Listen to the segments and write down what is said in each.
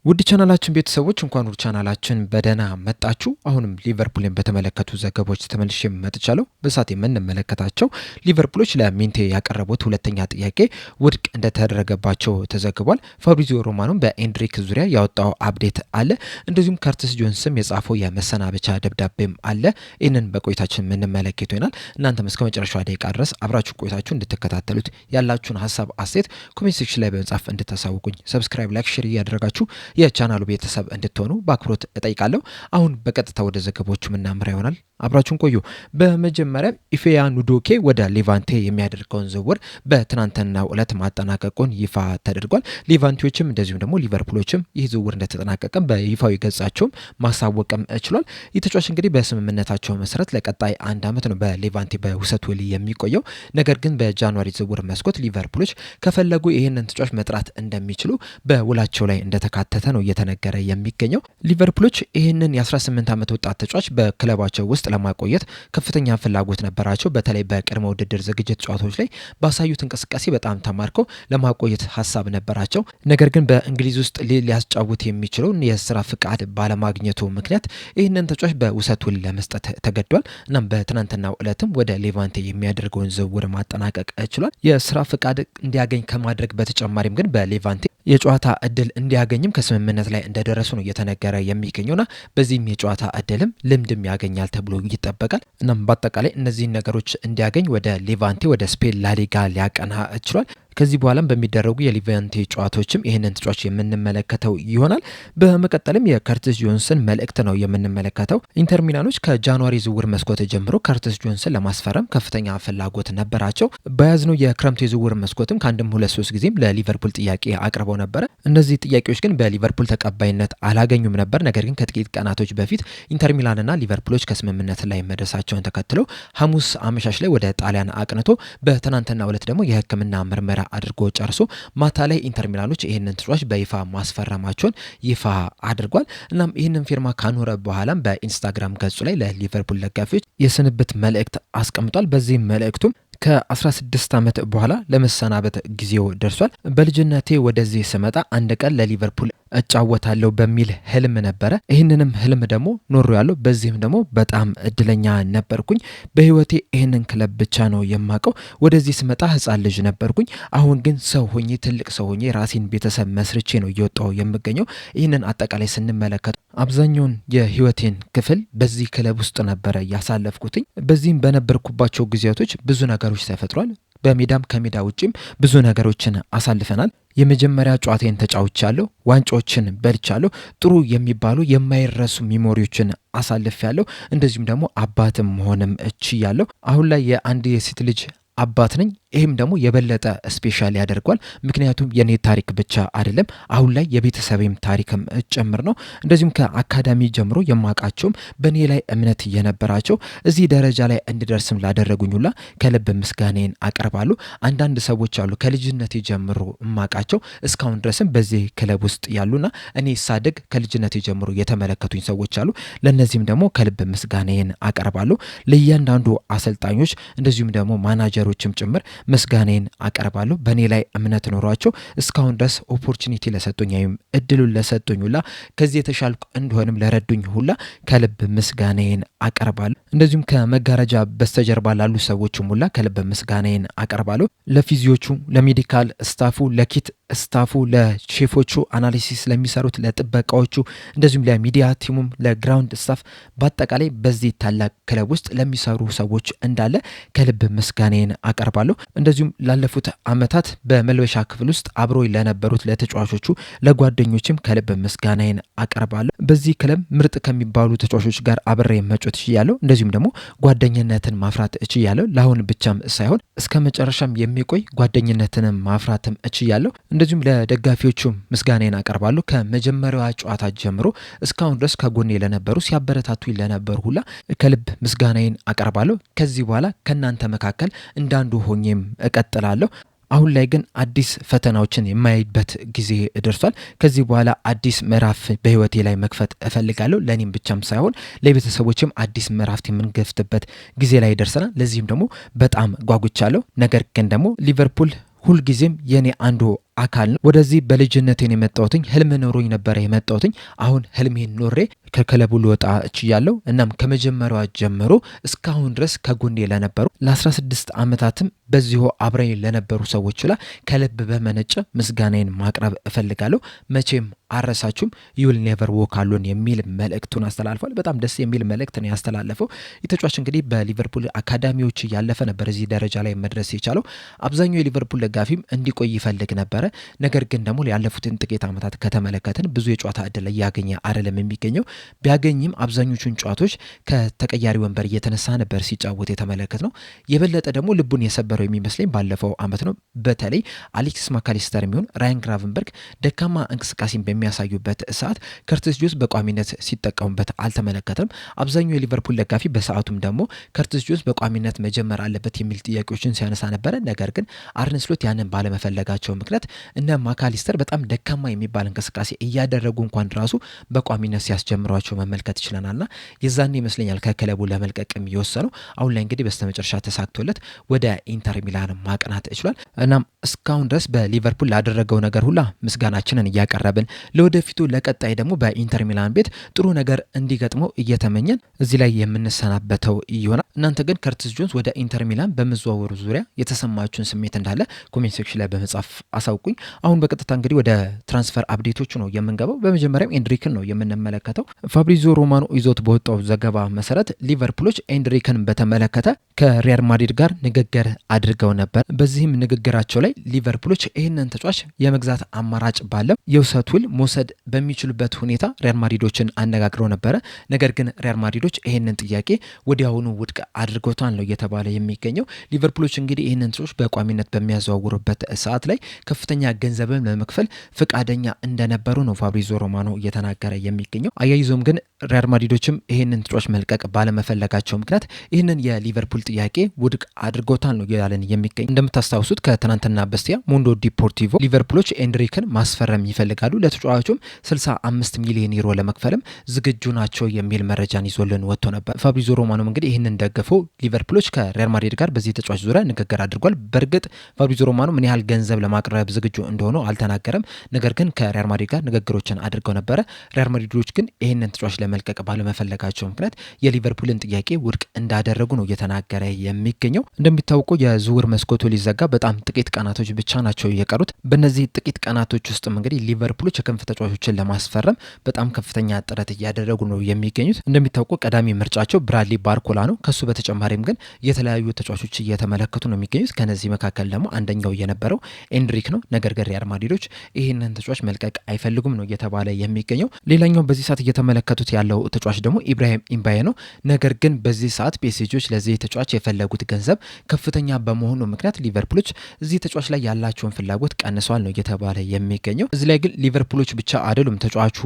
ውድ ቻናላችን ቤተሰቦች እንኳን ወደ ቻናላችን በደህና መጣችሁ። አሁንም ሊቨርፑልን በተመለከቱ ዘገባዎች ተመልሼ መጥቻለሁ። በሳት የምንመለከታቸው ሊቨርፑሎች ለሚንቴ ያቀረቡት ሁለተኛ ጥያቄ ውድቅ እንደተደረገባቸው ተዘግቧል። ፋብሪዚዮ ሮማኖም በኤንድሪክ ዙሪያ ያወጣው አፕዴት አለ። እንደዚሁም ከርቲስ ጆንስም የጻፈው የመሰናበቻ ደብዳቤም አለ። ይህንን በቆይታችን የምንመለከተው ይሆናል። እናንተም እስከ መጨረሻው ደቂቃ ድረስ አብራችሁ ቆይታችሁ እንድትከታተሉት ያላችሁን ሀሳብ አስተያየት ኮሜንት ሴክሽን ላይ በመጻፍ እንድታሳውቁኝ፣ ሰብስክራይብ፣ ላይክ፣ ሼር እያደረጋችሁ የቻናሉ ቤተሰብ እንድትሆኑ በአክብሮት እጠይቃለሁ። አሁን በቀጥታ ወደ ዘገባዎቹ ምናምራ ይሆናል። አብራችሁን ቆዩ። በመጀመሪያ ኢፌያ ኑዶኬ ወደ ሌቫንቴ የሚያደርገውን ዝውውር በትናንትናው ዕለት ማጠናቀቁን ይፋ ተደርጓል። ሌቫንቴዎችም እንደዚሁም ደግሞ ሊቨርፑሎችም ይህ ዝውውር እንደተጠናቀቀም በይፋዊ ገጻቸውም ማሳወቅም ችሏል። ይህ ተጫዋች እንግዲህ በስምምነታቸው መሰረት ለቀጣይ 1 ዓመት ነው በሌቫንቴ በውሰት ውል የሚቆየው። ነገር ግን በጃንዋሪ ዝውውር መስኮት ሊቨርፑሎች ከፈለጉ ይህንን ተጫዋች መጥራት እንደሚችሉ በውላቸው ላይ እንደተካተተ ነው እየተነገረ የሚገኘው። ሊቨርፑሎች ይህንን የ18 ዓመት ወጣት ተጫዋች በክለባቸው ውስጥ ለማቆየት ከፍተኛ ፍላጎት ነበራቸው። በተለይ በቅድመ ውድድር ዝግጅት ጨዋታዎች ላይ ባሳዩት እንቅስቃሴ በጣም ተማርከው ለማቆየት ሀሳብ ነበራቸው። ነገር ግን በእንግሊዝ ውስጥ ሊያስጫውት የሚችለውን የስራ ፍቃድ ባለማግኘቱ ምክንያት ይህንን ተጫዋች በውሰት ውል ለመስጠት ተገዷል። እናም በትናንትናው ዕለትም ወደ ሌቫንቴ የሚያደርገውን ዝውውር ማጠናቀቅ ችሏል። የስራ ፍቃድ እንዲያገኝ ከማድረግ በተጨማሪም ግን በሌቫንቴ የጨዋታ እድል እንዲያገኝም ከስምምነት ላይ እንደደረሱ ነው እየተነገረ የሚገኘውና በዚህም የጨዋታ እድልም ልምድም ያገኛል ተብሎ ይጠበቃል። እናም በአጠቃላይ እነዚህን ነገሮች እንዲያገኝ ወደ ሌቫንቴ ወደ ስፔን ላሊጋ ሊያቀና ችሏል። ከዚህ በኋላም በሚደረጉ የሌቫንቴ ጨዋታዎችም ይህንን ተጫዋች የምንመለከተው ይሆናል። በመቀጠልም የከርቲስ ጆንስን መልእክት ነው የምንመለከተው። ኢንተር ሚላኖች ከጃንዋሪ ዝውውር መስኮት ጀምሮ ከርቲስ ጆንስን ለማስፈረም ከፍተኛ ፍላጎት ነበራቸው። በያዝነው የክረምት የዝውውር መስኮትም ከአንድም 2-3 ጊዜም ለሊቨርፑል ጥያቄ አቅርበው ነበረ። እነዚህ ጥያቄዎች ግን በሊቨርፑል ተቀባይነት አላገኙም ነበር። ነገር ግን ከጥቂት ቀናቶች በፊት ኢንተር ሚላንና ሊቨርፑሎች ከስምምነት ላይ መድረሳቸውን ተከትለው ሐሙስ አመሻሽ ላይ ወደ ጣሊያን አቅንቶ በትናንትናው ዕለት ደግሞ የሕክምና ምርመራ አድርጎ ጨርሶ ማታ ላይ ኢንተር ሚላኖች ይህንን ተጫዋች በይፋ ማስፈረማቸውን ይፋ አድርጓል። እናም ይህንን ፊርማ ካኖረ በኋላም በኢንስታግራም ገጹ ላይ ለሊቨርፑል ደጋፊዎች የስንብት መልእክት አስቀምጧል። በዚህም መልእክቱም ከ16 ዓመት በኋላ ለመሰናበት ጊዜው ደርሷል። በልጅነቴ ወደዚህ ስመጣ አንድ ቀን ለሊቨርፑል እጫወታለሁ በሚል ህልም ነበረ። ይህንንም ህልም ደግሞ ኖሮ ያለው በዚህም ደግሞ በጣም እድለኛ ነበርኩኝ። በህይወቴ ይህንን ክለብ ብቻ ነው የማውቀው። ወደዚህ ስመጣ ህፃን ልጅ ነበርኩኝ። አሁን ግን ሰው ሆኜ ትልቅ ሰው ሆኜ ራሴን ቤተሰብ መስርቼ ነው እየወጣው የምገኘው። ይህንን አጠቃላይ ስንመለከት አብዛኛውን የህይወቴን ክፍል በዚህ ክለብ ውስጥ ነበረ ያሳለፍኩትኝ። በዚህም በነበርኩባቸው ጊዜያቶች ብዙ ነገሮች ተፈጥሯል። በሜዳም ከሜዳ ውጭም ብዙ ነገሮችን አሳልፈናል። የመጀመሪያ ጨዋታዬን ተጫውቻለሁ፣ ዋንጫዎችን በልቻለሁ፣ ጥሩ የሚባሉ የማይረሱ ሚሞሪዎችን አሳልፌያለሁ። እንደዚሁም ደግሞ አባትም መሆንም እችያለሁ። አሁን ላይ የአንድ የሴት ልጅ አባት ነኝ። ይህም ደግሞ የበለጠ ስፔሻል ያደርጓል። ምክንያቱም የኔ ታሪክ ብቻ አይደለም፣ አሁን ላይ የቤተሰቤም ታሪክም ጭምር ነው። እንደዚሁም ከአካዳሚ ጀምሮ የማውቃቸውም በእኔ ላይ እምነት እየነበራቸው እዚህ ደረጃ ላይ እንድደርስም ላደረጉኝ ሁላ ከልብ ምስጋናዬን አቀርባለሁ። አንዳንድ ሰዎች አሉ ከልጅነቴ ጀምሮ የማውቃቸው እስካሁን ድረስም በዚህ ክለብ ውስጥ ያሉና እኔ ሳድግ ከልጅነቴ ጀምሮ የተመለከቱኝ ሰዎች አሉ። ለእነዚህም ደግሞ ከልብ ምስጋናዬን አቀርባለሁ። ለእያንዳንዱ አሰልጣኞች እንደዚሁም ደግሞ ማናጀሮችም ጭምር ምስጋናዬን አቀርባለሁ። በእኔ ላይ እምነት ኖሯቸው እስካሁን ድረስ ኦፖርቹኒቲ ለሰጡኝ ወይም እድሉን ለሰጡኝ ሁላ ከዚህ የተሻልኩ እንደሆንም ለረዱኝ ሁላ ከልብ ምስጋናዬን አቀርባለሁ። እንደዚሁም ከመጋረጃ በስተጀርባ ላሉ ሰዎችም ሁላ ከልብ ምስጋናዬን አቀርባለሁ። ለፊዚዮቹ፣ ለሜዲካል ስታፉ፣ ለኪት ስታፉ፣ ለሼፎቹ፣ አናሊሲስ ለሚሰሩት፣ ለጥበቃዎቹ፣ እንደዚሁም ለሚዲያ ቲሙም፣ ለግራውንድ ስታፍ በአጠቃላይ በዚህ ታላቅ ክለብ ውስጥ ለሚሰሩ ሰዎች እንዳለ ከልብ ምስጋናዬን አቀርባለሁ። እንደዚሁም ላለፉት ዓመታት በመልበሻ ክፍል ውስጥ አብሮ ለነበሩት ለተጫዋቾቹ፣ ለጓደኞችም ከልብ ምስጋናዬን አቀርባለሁ። በዚህ ክለብ ምርጥ ከሚባሉ ተጫዋቾች ጋር አብሬ መጮት እችላለሁ። እንደዚሁም ደግሞ ጓደኝነትን ማፍራት እችላለሁ። ለአሁን ብቻም ሳይሆን እስከ መጨረሻም የሚቆይ ጓደኝነትንም ማፍራትም እችላለሁ። እንደዚሁም ለደጋፊዎቹ ምስጋናዬን አቀርባለሁ። ከመጀመሪያዋ ጨዋታ ጀምሮ እስካሁን ድረስ ከጎኔ ለነበሩ ሲያበረታቱኝ ለነበሩ ሁላ ከልብ ምስጋናዬን አቀርባለሁ። ከዚህ በኋላ ከእናንተ መካከል እንዳንዱ ሆኜም እቀጥላለሁ። አሁን ላይ ግን አዲስ ፈተናዎችን የማይበት ጊዜ ደርሷል። ከዚህ በኋላ አዲስ ምዕራፍ በህይወቴ ላይ መክፈት እፈልጋለሁ። ለእኔም ብቻም ሳይሆን ለቤተሰቦችም አዲስ ምዕራፍ የምንገፍትበት ጊዜ ላይ ደርሰናል። ለዚህም ደግሞ በጣም ጓጉቻለሁ። ነገር ግን ደግሞ ሊቨርፑል ሁልጊዜም የኔ አንዱ አካል ነው። ወደዚህ በልጅነቴን የመጣሁትኝ ህልም ኖሮኝ ነበረ የመጣሁትኝ። አሁን ህልሜን ኖሬ ከክለቡ ልወጣ እችላለሁ። እናም ከመጀመሪያዋ ጀምሮ እስካሁን ድረስ ከጎኔ ለነበሩ ለ16 ዓመታትም በዚሁ አብረኝ ለነበሩ ሰዎች ላ ከልብ በመነጨ ምስጋናዬን ማቅረብ እፈልጋለሁ። መቼም አረሳችሁም ዩል ኔቨር ዎክ አሎን የሚል መልእክቱን አስተላልፏል። በጣም ደስ የሚል መልእክት ነው ያስተላለፈው። የተጫዋች እንግዲህ በሊቨርፑል አካዳሚዎች ያለፈ ነበር እዚህ ደረጃ ላይ መድረስ የቻለው። አብዛኛው የሊቨርፑል ደጋፊም እንዲቆይ ይፈልግ ነበረ። ነገር ግን ደግሞ ያለፉትን ጥቂት ዓመታት ከተመለከትን ብዙ የጨዋታ እድል እያገኘ አይደለም የሚገኘው። ቢያገኝም አብዛኞቹን ጨዋታዎች ከተቀያሪ ወንበር እየተነሳ ነበር ሲጫወት የተመለከት ነው። የበለጠ ደግሞ ልቡን የሰበረው የሚመስለኝ ባለፈው ዓመት ነው። በተለይ አሌክሲስ ማካሊስተር የሚሆን ራያን ግራቨንበርግ ደካማ እንቅስቃሴን በሚያሳዩበት ሰዓት ከርቲስ ጆንስ በቋሚነት ሲጠቀሙበት አልተመለከትም። አብዛኛው የሊቨርፑል ደጋፊ በሰዓቱም ደግሞ ከርቲስ ጆንስ በቋሚነት መጀመር አለበት የሚል ጥያቄዎችን ሲያነሳ ነበረ። ነገር ግን አርነ ስሎት ያንን ባለመፈለጋቸው ምክንያት እነ ማካሊስተር በጣም ደካማ የሚባል እንቅስቃሴ እያደረጉ እንኳን ራሱ በቋሚነት ሲያስጀምሯቸው መመልከት ይችለናልና የዛኔ ይመስለኛል ከክለቡ ለመልቀቅም የወሰነው። አሁን ላይ እንግዲህ በስተመጨረሻ ተሳክቶለት ወደ ኢንተር ሚላን ማቅናት ይችላል። እናም እስካሁን ድረስ በሊቨርፑል ላደረገው ነገር ሁላ ምስጋናችንን እያቀረብን ለወደፊቱ ለቀጣይ ደግሞ በኢንተር ሚላን ቤት ጥሩ ነገር እንዲገጥመው እየተመኘን እዚህ ላይ የምንሰናበተው ይሆናል። እናንተ ግን ከርቲስ ጆንስ ወደ ኢንተር ሚላን በመዘዋወሩ ዙሪያ የተሰማችሁን ስሜት እንዳለ ኮሜንት ሴክሽን ላይ በመጻፍ አሳውቁኝ። አሁን በቀጥታ እንግዲህ ወደ ትራንስፈር አፕዴቶቹ ነው የምንገባው። በመጀመሪያም ኤንድሪክን ነው የምንመለከተው። ፋብሪዚዮ ሮማኖ ይዞት በወጣው ዘገባ መሰረት ሊቨርፑሎች ኤንድሪክን በተመለከተ ከሪያል ማድሪድ ጋር ንግግር አድርገው ነበር። በዚህም ንግግራቸው ላይ ሊቨርፑሎች ይህንን ተጫዋች የመግዛት አማራጭ ባለው የውሰት ውል መውሰድ በሚችሉበት ሁኔታ ሪያል ማድሪዶችን አነጋግረው ነበረ። ነገር ግን ሪያል ማድሪዶች ይህንን ጥያቄ ወዲያውኑ ውድቅ አድርገውታል ነው እየተባለ የሚገኘው። ሊቨርፑሎች እንግዲህ ይህንን ተጫዋች በቋሚነት በሚያዘዋውሩበት ሰዓት ላይ ከፍተኛ ገንዘብን ለመክፈል ፈቃደኛ እንደነበሩ ነው ፋብሪዚዮ ሮማኖ እየተናገረ የሚገኘው። አያይዞም ግን ሪያል ማድሪዶችም ይህንን ተጫዋች መልቀቅ ባለመፈለጋቸው ምክንያት ይህንን የሊቨርፑል ጥያቄ ውድቅ አድርገውታል ነው ያለን የሚገኝ። እንደምታስታውሱት ከትናንትና በስቲያ ሞንዶ ዲፖርቲቮ ሊቨርፑሎች ኤንድሪክን ማስፈረም ይፈልጋሉ፣ ለተጫዋቹም 65 ሚሊዮን ዩሮ ለመክፈልም ዝግጁ ናቸው የሚል መረጃን ይዞልን ወጥቶ ነበር። ፋብሪዚዮ ሮማኖም እንግዲህ ይህንን ደግፈው ሊቨርፑሎች ከሪያል ማድሪድ ጋር በዚህ ተጫዋች ዙሪያ ንግግር አድርጓል። በእርግጥ ፋብሪዚዮ ሮማኖ ምን ያህል ገንዘብ ለማቅረብ ዝግጁ እንደሆነ አልተናገረም። ነገር ግን ከሪያል ማድሪድ ጋር ንግግሮችን አድርገው ነበረ። ሪያል ማድሪዶች ግን ይህንን ተጫዋች ለመልቀቅ ባለመፈለጋቸው ምክንያት የሊቨርፑልን ጥያቄ ውድቅ እንዳደረጉ ነው እየተናገረ የሚገኘው። እንደሚታወቀው የዝውውር መስኮቱ ሊዘጋ በጣም ጥቂት ቀናቶች ብቻ ናቸው የቀሩት። በእነዚህ ጥቂት ቀናቶች ውስጥም እንግዲህ ሊቨርፑሎች የክንፍ ተጫዋቾችን ለማስፈረም በጣም ከፍተኛ ጥረት እያደረጉ ነው የሚገኙት። እንደሚታወቀው ቀዳሚ ምርጫቸው ብራድሊ ባርኮላ ነው። ከሱ በተጨማሪም ግን የተለያዩ ተጫዋቾች እየተመለከቱ ነው የሚገኙት። ከነዚህ መካከል ደግሞ አንደኛው የነበረው ኤንድሪክ ነው። ነገር ግን ሪያል ማድሪዶች ይህንን ተጫዋች መልቀቅ አይፈልጉም ነው እየተባለ የሚገኘው። ሌላኛው በዚህ ሰዓት እየተመለከቱት ያለው ተጫዋች ደግሞ ኢብራሂም ኢምባዬ ነው። ነገር ግን በዚህ ሰዓት ፒኤስጂዎች ለዚህ ተጫዋች የፈለጉት ገንዘብ ከፍተኛ በመሆኑ ምክንያት ሊቨርፑሎች እዚህ ተጫዋች ላይ ያላቸውን ፍላጎት ቀንሰዋል ነው እየተባለ የሚገኘው። እዚህ ላይ ግን ሊቨርፑሎች ብቻ አይደሉም ተጫዋቹ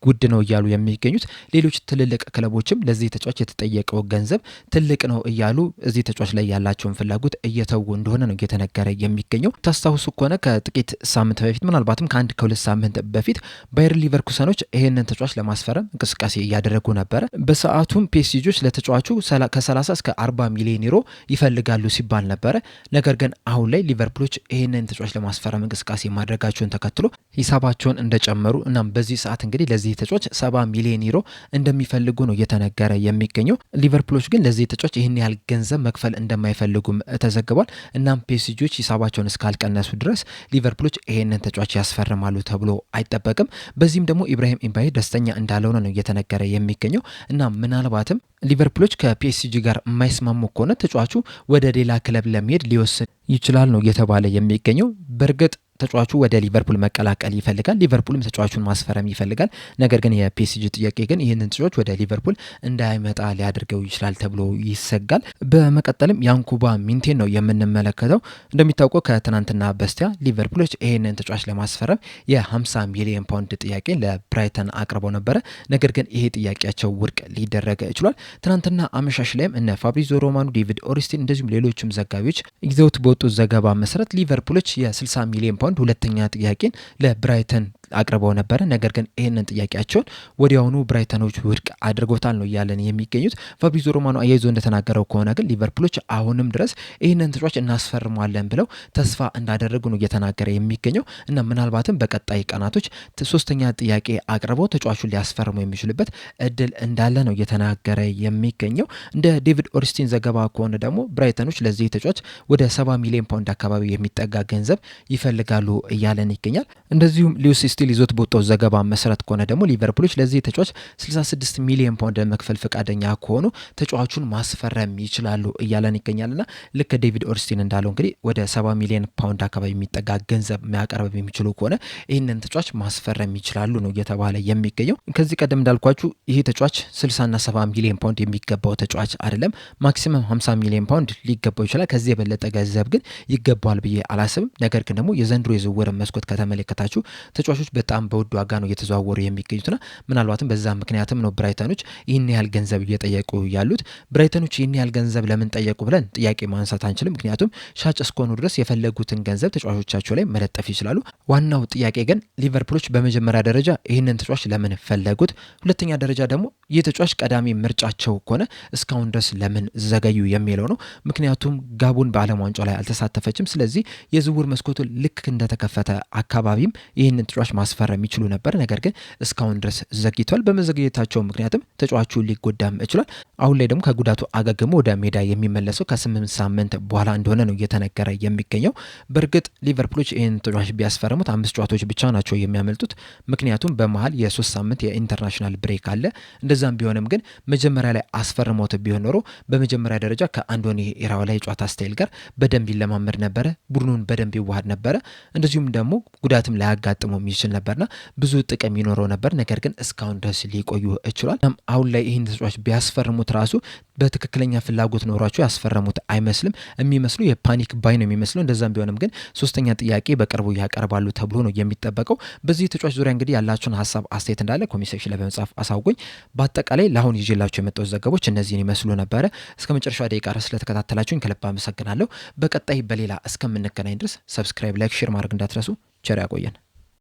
ውድ ነው እያሉ የሚገኙት። ሌሎች ትልልቅ ክለቦችም ለዚህ ተጫዋች የተጠየቀው ገንዘብ ትልቅ ነው እያሉ እዚህ ተጫዋች ላይ ያላቸውን ፍላጎት እየተዉ እንደሆነ ነው እየተነገረ የሚገኘው። ታስታውሱ ከሆነ ከጥቂት ሳምንት በፊት ምናልባትም ከሁለት ሳምንት በፊት ባየር ሊቨርኩሰኖች ይህንን ተጫዋች ለማስፈረም እንቅስቃሴ እያደረጉ ነበረ። በሰዓቱም ፒኤስጂዎች ለተጫዋቹ ከ30 እስከ 40 ሚሊዮን ዩሮ ይፈልጋሉ ሲባል ነበረ። ነገር ግን አሁን ላይ ሊቨርፑሎች ይህንን ተጫዋች ለማስፈረም እንቅስቃሴ ማድረጋቸውን ተከትሎ ሂሳባቸውን እንደጨመሩ እናም በዚህ ሰዓት እንግዲህ ለዚህ ተጫዋች 70 ሚሊዮን ዩሮ እንደሚፈልጉ ነው እየተነገረ የሚገኘው። ሊቨርፑሎች ግን ለዚህ ተጫዋች ይህን ያህል ገንዘብ መክፈል እንደማይፈልጉም ተዘግቧል። እናም ፒኤስጂዎች ሂሳባቸውን እስካልቀነሱ ድረስ ሊቨርፑሎች ይህንን ተጫዋች ያስፈርማሉ ተብሎ አይጠበቅም። በዚህም ደግሞ ኢብራሂም ኢምባዬ ደስተኛ እንዳልሆነ ነው እየተነገረ የሚገኘው እና ምናልባትም ሊቨርፑሎች ከፒኤስጂ ጋር የማይስማሙ ከሆነ ተጫዋቹ ወደ ሌላ ክለብ ለመሄድ ሊወስን ይችላል ነው እየተባለ የሚገኘው። በእርግጥ ተጫዋቹ ወደ ሊቨርፑል መቀላቀል ይፈልጋል፣ ሊቨርፑልም ተጫዋቹን ማስፈረም ይፈልጋል። ነገር ግን የፒኤስጂ ጥያቄ ግን ይህንን ተጫዋች ወደ ሊቨርፑል እንዳይመጣ ሊያደርገው ይችላል ተብሎ ይሰጋል። በመቀጠልም ያንኩባ ሚንቴን ነው የምንመለከተው። እንደሚታወቀው ከትናንትና በስቲያ ሊቨርፑሎች ይህንን ተጫዋች ለማስፈረም የ50 ሚሊዮን ፓውንድ ጥያቄ ለብራይተን አቅርበው ነበረ። ነገር ግን ይሄ ጥያቄያቸው ውድቅ ሊደረግ ችሏል። ትናንትና አመሻሽ ላይም እነ ፋብሪዚዮ ሮማኖ፣ ዴቪድ ኦሪስቲን እንደዚሁም ሌሎችም ዘጋቢዎች ይዘውት በወጡት ዘገባ መሰረት ሊቨርፑሎች የ60 ሚሊዮን ፓውንድ ሁለተኛ ጥያቄን ለብራይተን አቅርበው ነበር። ነገር ግን ይህንን ጥያቄያቸውን ወዲያውኑ ብራይተኖች ውድቅ አድርጎታል ነው እያለን የሚገኙት። ፋብሪዞ ሮማኖ አያይዞ እንደተናገረው ከሆነ ግን ሊቨርፑሎች አሁንም ድረስ ይህንን ተጫዋች እናስፈርመዋለን ብለው ተስፋ እንዳደረጉ ነው እየተናገረ የሚገኘው እና ምናልባትም በቀጣይ ቀናቶች ሶስተኛ ጥያቄ አቅርበው ተጫዋቹን ሊያስፈርሙ የሚችልበት እድል እንዳለ ነው እየተናገረ የሚገኘው። እንደ ዴቪድ ኦርስቲን ዘገባ ከሆነ ደግሞ ብራይተኖች ለዚህ ተጫዋች ወደ 70 ሚሊዮን ፓውንድ አካባቢ የሚጠጋ ገንዘብ ይፈልጋሉ እያለን ይገኛል። እንደዚሁም ሊዩስ ስቲል ይዞት በወጣው ዘገባ መሰረት ከሆነ ደግሞ ሊቨርፑሎች ለዚህ ተጫዋች 66 ሚሊዮን ፓውንድ መክፈል ፈቃደኛ ከሆኑ ተጫዋቹን ማስፈረም ይችላሉ እያለን ይገኛልና ልክ ዴቪድ ኦርስቲን እንዳለው እንግዲህ ወደ 70 ሚሊዮን ፓውንድ አካባቢ የሚጠጋ ገንዘብ የሚያቀርብ የሚችሉ ከሆነ ይህንን ተጫዋች ማስፈረም ይችላሉ ነው እየተባለ የሚገኘው። ከዚህ ቀደም እንዳልኳችሁ ይህ ተጫዋች 60ና 70 ሚሊዮን ፓውንድ የሚገባው ተጫዋች አይደለም። ማክሲመም 50 ሚሊዮን ፓውንድ ሊገባው ይችላል። ከዚህ የበለጠ ገንዘብ ግን ይገባዋል ብዬ አላስብም። ነገር ግን ደግሞ የዘንድሮ የዝውውር መስኮት ከተመለከታችሁ ተጫዋቾች በጣም በውድ ዋጋ ነው እየተዘዋወሩ የሚገኙትና ምናልባትም በዛ ምክንያትም ነው ብራይተኖች ይህን ያህል ገንዘብ እየጠየቁ ያሉት። ብራይተኖች ይህን ያህል ገንዘብ ለምን ጠየቁ ብለን ጥያቄ ማንሳት አንችልም። ምክንያቱም ሻጭ እስከሆኑ ድረስ የፈለጉትን ገንዘብ ተጫዋቾቻቸው ላይ መለጠፍ ይችላሉ። ዋናው ጥያቄ ግን ሊቨርፑሎች በመጀመሪያ ደረጃ ይህንን ተጫዋች ለምን ፈለጉት፣ ሁለተኛ ደረጃ ደግሞ ይህ ተጫዋች ቀዳሚ ምርጫቸው ከሆነ እስካሁን ድረስ ለምን ዘገዩ የሚለው ነው። ምክንያቱም ጋቦን በዓለም ዋንጫ ላይ አልተሳተፈችም። ስለዚህ የዝውውር መስኮቱ ልክ እንደተከፈተ አካባቢም ይህንን ተጫዋች ማስፈረም የሚችሉ ነበር። ነገር ግን እስካሁን ድረስ ዘግይቷል። በመዘግየታቸው ምክንያትም ተጫዋቹ ሊጎዳም ይችላል። አሁን ላይ ደግሞ ከጉዳቱ አገግሞ ወደ ሜዳ የሚመለሰው ከ8 ሳምንት በኋላ እንደሆነ ነው እየተነገረ የሚገኘው። በእርግጥ ሊቨርፑሎች ይህን ተጫዋች ቢያስፈርሙት 5 ጨዋታዎች ብቻ ናቸው የሚያመልጡት። ምክንያቱም በመሀል የ3 ሳምንት የኢንተርናሽናል ብሬክ አለ። እንደዛም ቢሆንም ግን መጀመሪያ ላይ አስፈርሞት ቢሆን ኖሮ በመጀመሪያ ደረጃ ከአንዶኒ ኢራኦላ የጨዋታ ስታይል ጋር በደንብ ይለማመድ ነበረ፣ ቡድኑን በደንብ ይዋሃድ ነበረ። እንደዚሁም ደግሞ ጉዳትም ላያጋጥመው የሚችል ነበርና ብዙ ጥቅም ይኖረው ነበር። ነገር ግን እስካሁን ድረስ ሊቆዩ ይችላል። አሁን ላይ ይህን ተጫዋች ቢያስፈርሙት ራሱ በትክክለኛ ፍላጎት ኖሯቸው ያስፈረሙት አይመስልም። የሚመስሉ የፓኒክ ባይ ነው የሚመስለው። እንደዛም ቢሆንም ግን ሶስተኛ ጥያቄ በቅርቡ ያቀርባሉ ተብሎ ነው የሚጠበቀው። በዚህ ተጫዋች ዙሪያ እንግዲህ ያላችሁን ሀሳብ አስተያየት እንዳለ ኮሜንት ሴክሽን ላይ በመጻፍ አሳውቁኝ። በአጠቃላይ ለአሁን ይዤላችሁ የመጣሁት ዘገቦች እነዚህን ይመስሉ ነበረ። እስከ መጨረሻ ደቂቃ ድረስ ስለተከታተላችሁኝ ከልብ አመሰግናለሁ። በቀጣይ በሌላ እስከምንገናኝ ድረስ ሰብስክራይብ፣ ላይክ፣ ሼር ማድረግ እንዳትረሱ። ቸር ያቆየን።